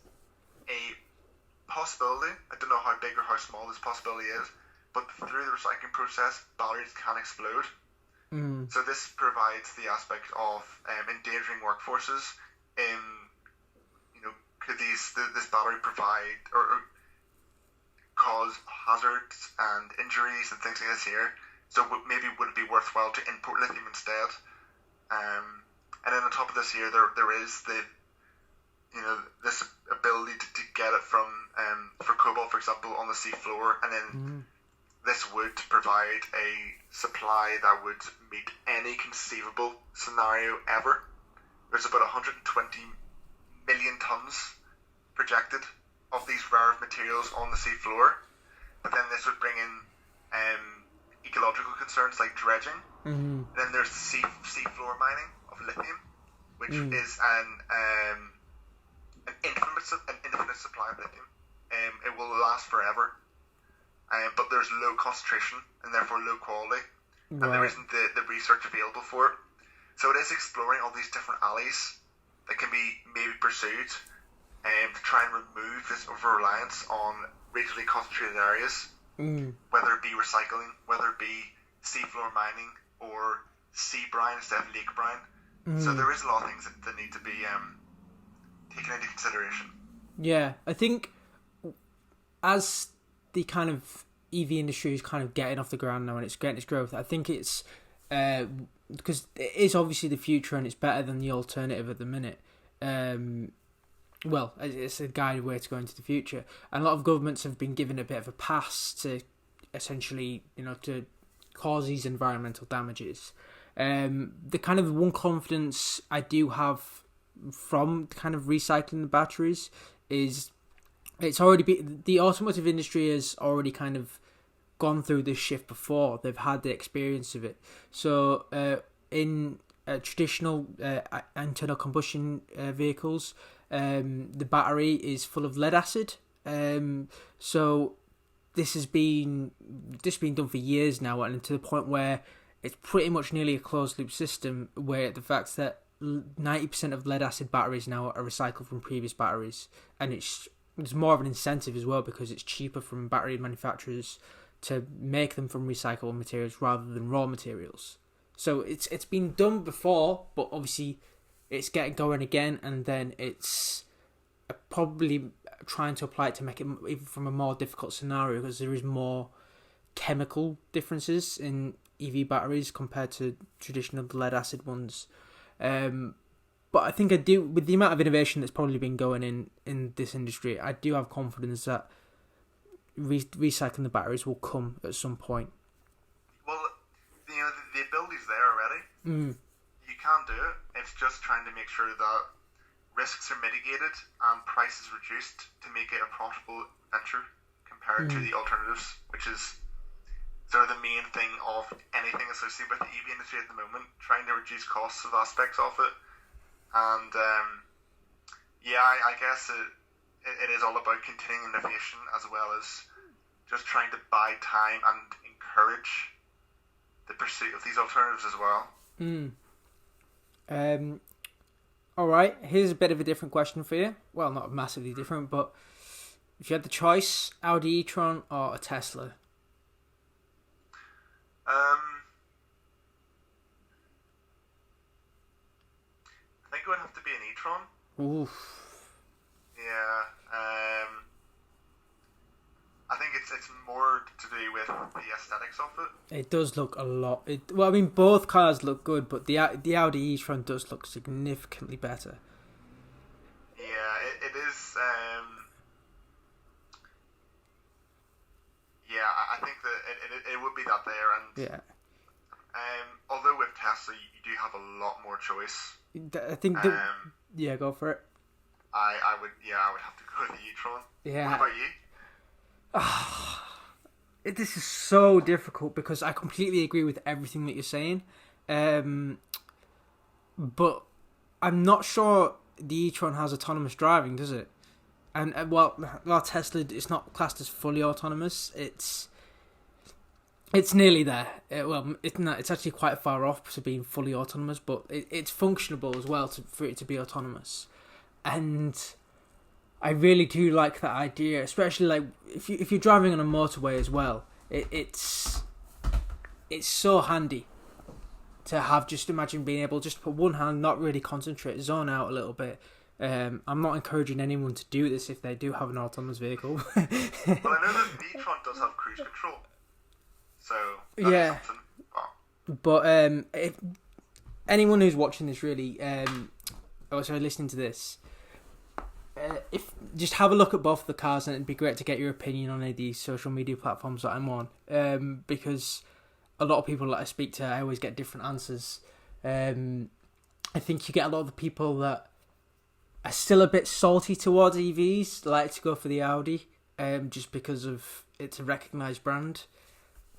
a possibility, I don't know how big or how small this possibility is, but through the recycling process, batteries can explode. So this provides the aspect of endangering workforces in, could this battery provide or cause hazards and injuries and things like this here? So maybe would it be worthwhile to import lithium instead? And then on top of this here, there is this ability to get it from for cobalt, for example, on the seafloor, and then this would provide a supply that would meet any conceivable scenario ever. There's about 120 million tons projected of these rare earth materials on the seafloor, but then this would bring in ecological concerns like dredging. And then there's seafloor mining of lithium, which is an infinite supply of lithium. It will last forever, but there's low concentration and therefore low quality, and there isn't the research available for it. So it is exploring all these different alleys that can be maybe pursued to try and remove this over-reliance on regionally concentrated areas, whether it be recycling, whether it be seafloor mining, or sea brine instead of lake brine. So there is a lot of things that need to be taken into consideration. Yeah, I think as the kind of EV industry is kind of getting off the ground now and it's getting its growth, I think it's because it is obviously the future and it's better than the alternative at the minute. Well, it's a guided way to go into the future, and a lot of governments have been given a bit of a pass to essentially, to cause these environmental damages. The kind of one confidence I do have from kind of recycling the batteries is it's already been, the automotive industry has already kind of gone through this shift before. They've had the experience of it. So in traditional internal combustion vehicles, the battery is full of lead acid. So this has been done for years now, and to the point where it's pretty much nearly a closed loop system, where the fact that 90% of lead acid batteries now are recycled from previous batteries, and there's more of an incentive as well because it's cheaper from battery manufacturers to make them from recyclable materials rather than raw materials. So it's been done before, but obviously it's getting going again, and then it's probably trying to apply it to make it even from a more difficult scenario because there is more chemical differences in EV batteries compared to traditional lead acid ones. But I think I do, with the amount of innovation that's probably been going in this industry, I do have confidence that recycling the batteries will come at some point. Well, the ability's there already. You can do it. It's just trying to make sure that risks are mitigated and price is reduced to make it a profitable venture compared to the alternatives, which is sort of the main thing of anything associated with the EV industry at the moment, trying to reduce costs of aspects of it. And I guess it is all about continuing innovation as well as just trying to buy time and encourage the pursuit of these alternatives as well. Alright, here's a bit of a different question for you. Well, not massively different, but if you had the choice, Audi e-tron or a Tesla? I think it would have to be an e-tron. Oof. Yeah. I think it's more to do with the aesthetics of it. It does look a lot. Well, I mean, both cars look good, but the Audi e-tron does look significantly better. Yeah, it is. Yeah, I think that it would be that there, and Yeah. although with Tesla you do have a lot more choice. I think yeah, go for it. I would have to go with the e-tron. Yeah. What about you? This is so difficult because I completely agree with everything that you're saying, but I'm not sure the e-tron has autonomous driving, does it? And well, Tesla, it's not classed as fully autonomous. It's nearly there. It's actually quite far off to being fully autonomous, but it's functionable as well for it to be autonomous. And I really do like that idea, especially like if you're driving on a motorway as well. It's so handy to have. Just imagine being able just to put one hand, not really concentrate, zone out a little bit. I'm not encouraging anyone to do this if they do have an autonomous vehicle. Well, I know that the e-tron does have cruise control, so yeah. But if anyone who's watching this really, listening to this, if just have a look at both of the cars, and it'd be great to get your opinion on any of these social media platforms that I'm on, because a lot of people that I speak to, I always get different answers. I think you get a lot of the people that are still a bit salty towards EVs, like to go for the Audi, just because of it's a recognised brand,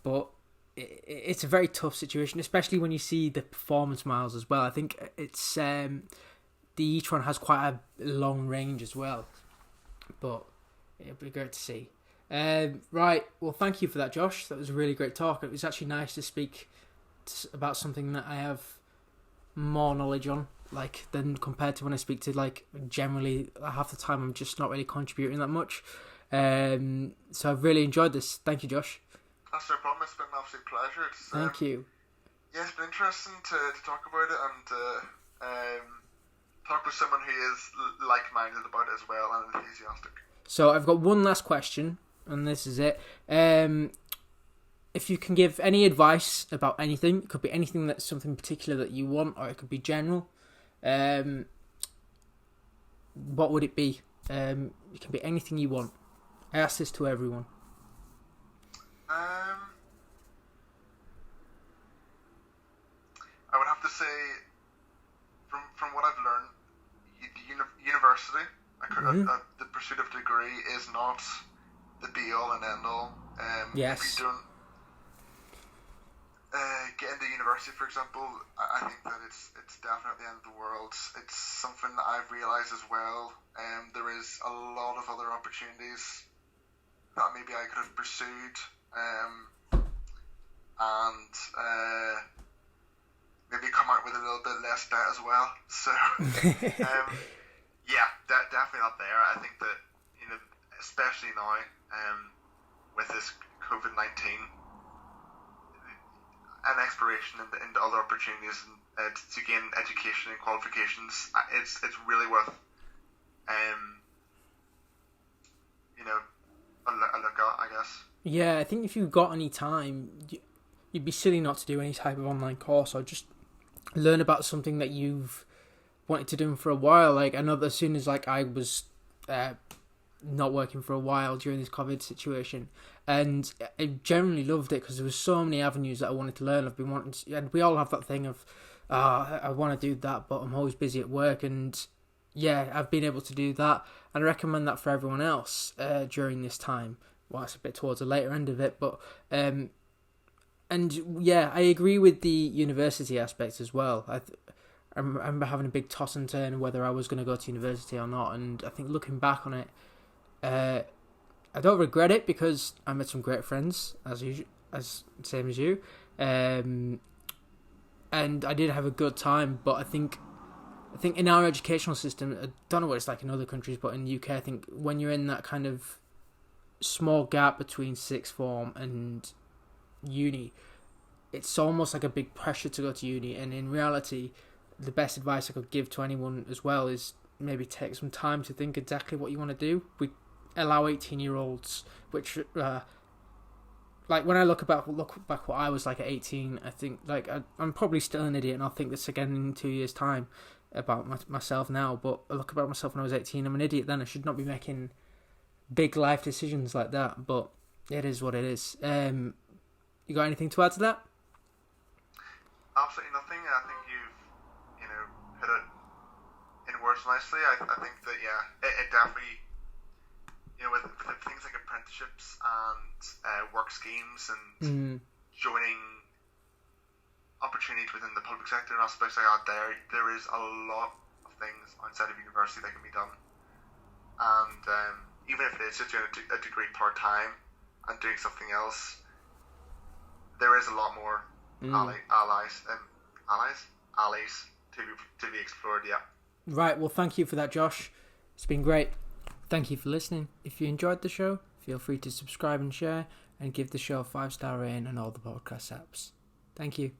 but it's a very tough situation, especially when you see the performance miles as well. I think it's the e-tron has quite a long range as well, but it'll be great to see. Right, well, thank you for that, Josh. That was a really great talk. It was actually nice to speak about something that I have more knowledge on, like, than compared to when I speak to, like, generally half the time I'm just not really contributing that much. So I've really enjoyed this. Thank you, Josh. That's no problem. It's been an absolute pleasure. Thank you. Yeah, it's been interesting to talk about it and talk with someone who is like-minded about it as well and enthusiastic. So I've got one last question, and this is it. If you can give any advice about anything, it could be anything that's something particular that you want, or it could be general. What would it be? It can be anything you want. I ask this to everyone. I would have to say, from what I've learned, university, the pursuit of degree is not the be-all and end-all. Yes. If you don't get into university, for example, I think that it's definitely the end of the world. It's something that I've realised as well. There is a lot of other opportunities that maybe I could have pursued, and maybe come out with a little bit less debt as well. So, yeah, definitely not there. I think that, especially now, with this COVID-19, an exploration into other opportunities to gain education and qualifications, it's really worth a look at, I guess. Yeah, I think if you've got any time, you'd be silly not to do any type of online course or just learn about something that you've wanted to do for a while. Like, I know that as soon as I was not working for a while during this COVID situation, and I generally loved it because there was so many avenues that I wanted to learn. I've been wanting to, and we all have that thing of, I want to do that, but I'm always busy at work. And yeah, I've been able to do that, and I recommend that for everyone else during this time. Well, it's a bit towards the later end of it, but and yeah, I agree with the university aspect as well. I remember having a big toss and turn whether I was going to go to university or not, and I think looking back on it, I don't regret it because I met some great friends, as same as you, and I did have a good time. But I think in our educational system, I don't know what it's like in other countries, but in the UK, I think when you're in that kind of small gap between sixth form and uni, it's almost like a big pressure to go to uni, and in reality, the best advice I could give to anyone as well is maybe take some time to think exactly what you want to do. We allow 18-year-olds, which like when I look back what I was like at 18, I think like I'm probably still an idiot, and I'll think this again in 2 years' time about myself now. But I look about myself when I was 18, I'm an idiot then. I should not be making big life decisions like that. But it is what it is. You got anything to add to that? Absolutely nothing. I think you've hit it in words nicely. I think that it definitely. With things like apprenticeships and work schemes and joining opportunities within the public sector and aspects like that, there is a lot of things outside of university that can be done. And even if it is just doing a degree part-time and doing something else, there is a lot more alleys to be explored, yeah. Right, well, thank you for that, Josh. It's been great. Thank you for listening. If you enjoyed the show, feel free to subscribe and share, and give the show a 5-star rating on all the podcast apps. Thank you.